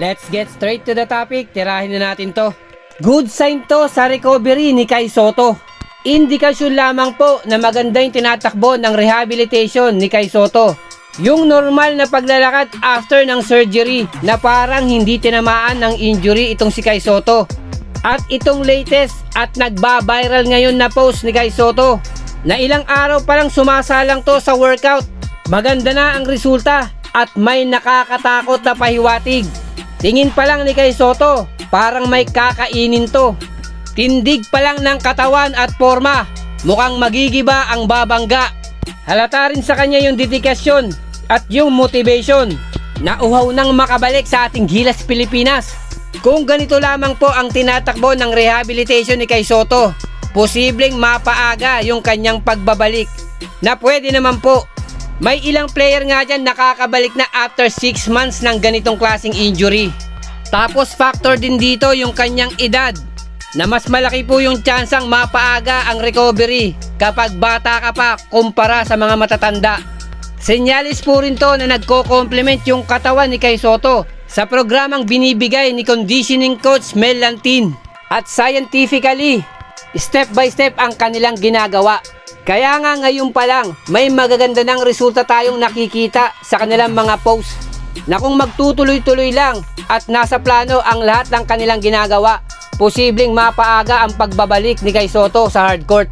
Let's get straight to the topic. Tirahin na natin to. Good sign to sa recovery ni Kai Sotto. Indikasyon lamang po na maganda yung tinatakbo ng rehabilitation ni Kai Sotto. Yung normal na paglalakad after ng surgery na parang hindi tinamaan ng injury itong si Kai Sotto. At itong latest at nagba-viral ngayon na post ni Kai Sotto na ilang araw pa lang sumasalang to sa workout. Maganda na ang resulta at may nakakatakot na pahiwatig. Tingin pa lang ni Kai Sotto, parang may kakainin to. Tindig pa lang ng katawan at forma, mukhang magigiba ang babangga. Halata rin sa kanya yung dedikasyon at yung motivation na uhaw nang makabalik sa ating Gilas Pilipinas. Kung ganito lamang po ang tinatakbo ng rehabilitation ni Kai Sotto, posibleng mapaaga yung kanyang pagbabalik. Na pwede naman po. May ilang player nga dyan nakakabalik na after 6 months ng ganitong klaseng injury. Tapos factor din dito yung kanyang edad, na mas malaki po yung tsansang mapaaga ang recovery kapag bata ka pa kumpara sa mga matatanda. Senyalis po rin to na nagko-complement yung katawan ni Kai Sotto sa programang binibigay ni conditioning coach Mel Lantin. At scientifically, step by step ang kanilang ginagawa. Kaya nga ngayon pa lang, may magaganda ng resulta tayong nakikita sa kanilang mga posts na kung magtutuloy-tuloy lang at nasa plano ang lahat ng kanilang ginagawa, posibleng mapaaga ang pagbabalik ni Kai Sotto sa hardcourt.